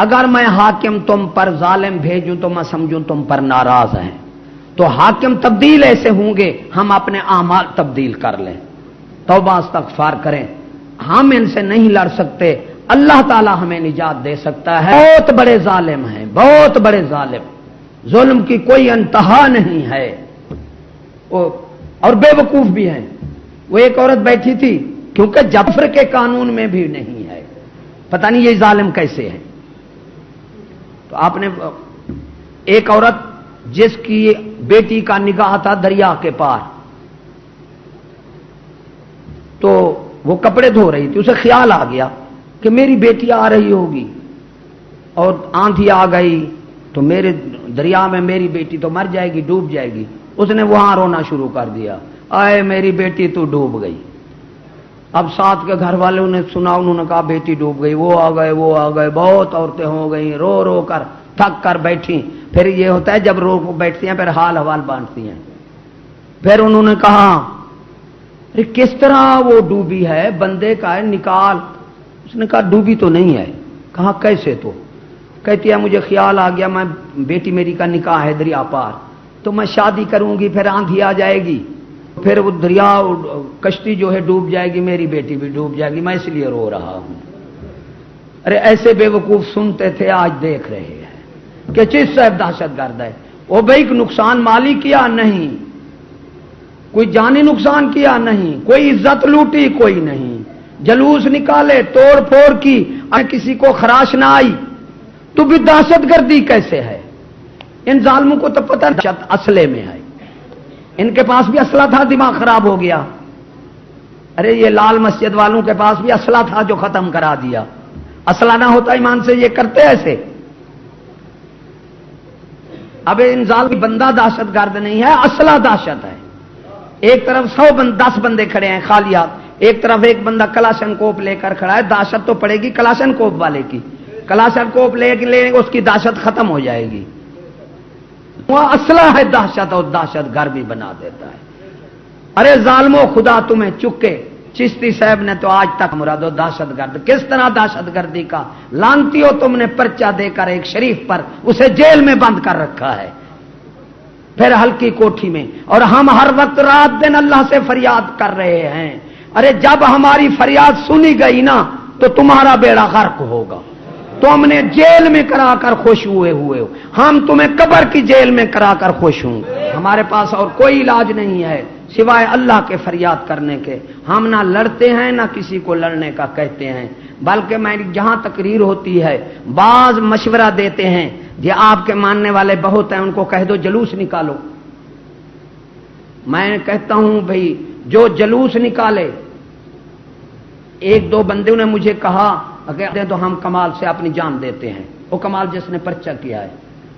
اگر میں حاکم تم پر ظالم بھیجوں تو میں سمجھوں تم پر ناراض ہیں. تو حاکم تبدیل ایسے ہوں گے، ہم اپنے اعمال تبدیل کر لیں، توبہ استغفار کریں. ہم ان سے نہیں لڑ سکتے، اللہ تعالی ہمیں نجات دے سکتا ہے. بہت بڑے ظالم ہیں، بہت بڑے ظالم، ظلم کی کوئی انتہا نہیں ہے، اور بے وقوف بھی ہیں. وہ ایک عورت بیٹھی تھی، کیونکہ جعفر کے قانون میں بھی نہیں ہے، پتہ نہیں یہ ظالم کیسے ہیں. تو آپ نے ایک عورت جس کی بیٹی کا نکاح تھا دریا کے پار، تو وہ کپڑے دھو رہی تھی، اسے خیال آ گیا کہ میری بیٹی آ رہی ہوگی اور آندھی آ گئی تو میرے دریا میں میری بیٹی تو مر جائے گی، ڈوب جائے گی۔ اس نے وہاں رونا شروع کر دیا، آئے میری بیٹی تو ڈوب گئی۔ اب ساتھ کے گھر والوں نے سنا، انہوں نے کہا بیٹی ڈوب گئی، وہ آ گئے، بہت عورتیں ہو گئیں، رو رو کر تھک کر بیٹھی۔ پھر یہ ہوتا ہے جب رو بیٹھتی ہیں پھر حال حوال بانٹتی ہیں۔ پھر انہوں نے کہا ارے کس طرح وہ ڈوبی ہے، بندے کا ہے، نکال۔ اس نے کہا ڈوبی تو نہیں ہے۔ کہا کیسے؟ تو کہتی ہے مجھے خیال آ گیا میں بیٹی میری کا نکاح ہے دریا پار، تو میں شادی کروں گی، پھر آندھی آ جائے گی، پھر وہ دریا کشتی جو ہے ڈوب جائے گی، میری بیٹی بھی ڈوب جائے گی، میں اس لیے رو رہا ہوں۔ ارے ایسے بے وقوف سنتے تھے، آج دیکھ رہے ہیں کہ چیز صاحب دہشت گرد ہے۔ وہ بھائی نقصان مالی کیا نہیں، کوئی جانی نقصان کیا نہیں، کوئی عزت لوٹی کوئی نہیں، جلوس نکالے، توڑ پھوڑ کی، کسی کو خراش نہ آئی، تو بھی دہشت گردی کیسے ہے؟ ان ظالموں کو تو پتہ دہشت اسلحے میں ہے، ان کے پاس بھی اسلحہ تھا، دماغ خراب ہو گیا۔ ارے یہ لال مسجد والوں کے پاس بھی اسلحہ تھا جو ختم کرا دیا، اسلحہ نہ ہوتا ایمان سے یہ کرتے ایسے؟ اب ان ظالم بندہ دہشت گرد نہیں ہے، اسلحہ دہشت ہے۔ ایک طرف 10 بندے کھڑے ہیں خالی ہاتھ، ایک طرف ایک بندہ کلاشن کوپ لے کر کھڑا ہے، دہشت تو پڑے گی کلاشن کوپ والے کی، کلاشن کوپ لے اس کی دہشت ختم ہو جائے گی۔ وہ اسلحہ ہے دہشت، اور دہشت گرد بھی بنا دیتا ہے۔ ارے ظالمو خدا تمہیں چکے، چشتی صاحب نے تو آج تک مراد دہشت گرد کس طرح دہشت گردی کا لانتی ہو، تم نے پرچہ دے کر ایک شریف پر اسے جیل میں بند کر رکھا ہے، پھر ہلکی کوٹھی میں، اور ہم ہر وقت رات دن اللہ سے فریاد کر رہے ہیں۔ ارے جب ہماری فریاد سنی گئی نا تو تمہارا بیڑا غرق ہوگا، تم نے جیل میں کرا کر خوش ہوئے ہو، ہم تمہیں قبر کی جیل میں کرا کر خوش ہوں۔ ہمارے پاس اور کوئی علاج نہیں ہے سوائے اللہ کے فریاد کرنے کے۔ ہم نہ لڑتے ہیں نہ کسی کو لڑنے کا کہتے ہیں، بلکہ میں جہاں تقریر ہوتی ہے بعض مشورہ دیتے ہیں، یہ آپ کے ماننے والے بہت ہیں، ان کو کہہ دو جلوس نکالو۔ میں کہتا ہوں بھئی جو جلوس نکالے، 1-2 بندوں نے مجھے کہا اگر تو ہم کمال سے اپنی جان دیتے ہیں، وہ کمال جس نے پرچہ کیا ہے۔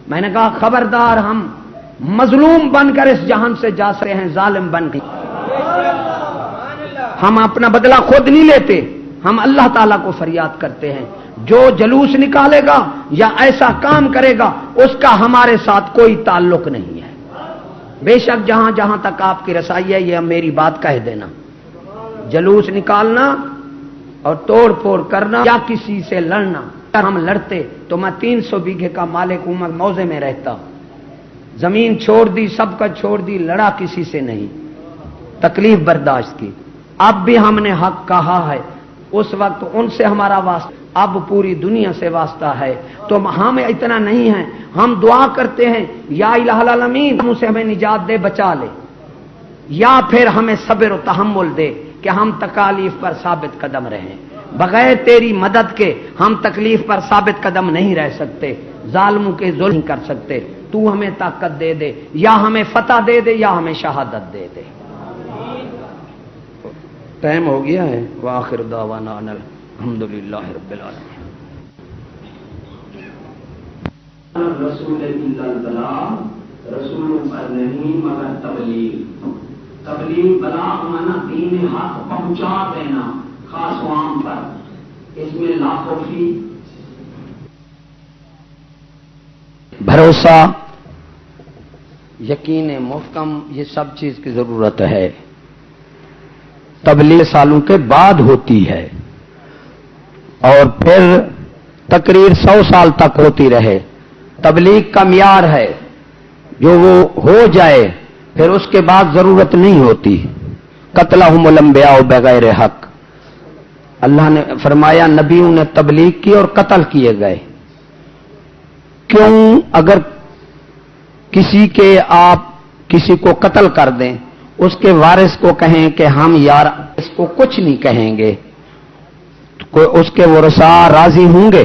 میں نے کہا خبردار، ہم مظلوم بن کر اس جہان سے جا سکتے ہیں، ظالم بن کے ہم اپنا بدلہ خود نہیں لیتے، ہم اللہ تعالیٰ کو فریاد کرتے ہیں۔ جو جلوس نکالے گا یا ایسا کام کرے گا اس کا ہمارے ساتھ کوئی تعلق نہیں ہے۔ بے شک جہاں جہاں تک آپ کی رسائی ہے یہ میری بات کہہ دینا، جلوس نکالنا اور توڑ پھوڑ کرنا یا کسی سے لڑنا، اگر ہم لڑتے تو میں 300 بیگھے کا مالک ہوں، میں موضع میں رہتا، زمین چھوڑ دی، سب کا چھوڑ دی، لڑا کسی سے نہیں، تکلیف برداشت کی۔ اب بھی ہم نے حق کہا ہے، اس وقت ان سے ہمارا واسطہ، اب پوری دنیا سے واسطہ ہے، تو ہم اتنا نہیں ہیں، ہم دعا کرتے ہیں یا الہ العالمین ہم سے ہمیں نجات دے، بچا لے، یا پھر ہمیں صبر و تحمل دے کہ ہم تکالیف پر ثابت قدم رہیں۔ بغیر تیری مدد کے ہم تکلیف پر ثابت قدم نہیں رہ سکتے، ظالموں کے ظلم نہیں کر سکتے۔ تو ہمیں طاقت دے دے، یا ہمیں فتح دے دے، یا ہمیں شہادت دے دے۔ ٹائم ہو گیا ہے۔ وآخر دعوانا ان الحمدللہ رب العالمین۔ رسول اللہ رسولوں پر نہیں مگر تبلیغ، تبلیغ بلاغ مانا دین حق پہنچا دینا خاص و عام پر، اس میں لاکھوں فی بھروسہ، یقین محکم، یہ سب چیز کی ضرورت ہے۔ تبلیغ سالوں کے بعد ہوتی ہے اور پھر تقریر 100 سال تک ہوتی رہے۔ تبلیغ کا معیار ہے جو وہ ہو جائے پھر اس کے بعد ضرورت نہیں ہوتی۔ قتلہم الانبیاء بغیر حق، اللہ نے فرمایا نبیوں نے تبلیغ کی اور قتل کیے گئے۔ کیوں؟ اگر آپ کسی کو قتل کر دیں، اس کے وارث کو کہیں کہ ہم یار اس کو کچھ نہیں کہیں گے، اس کے ورثاء راضی ہوں گے؟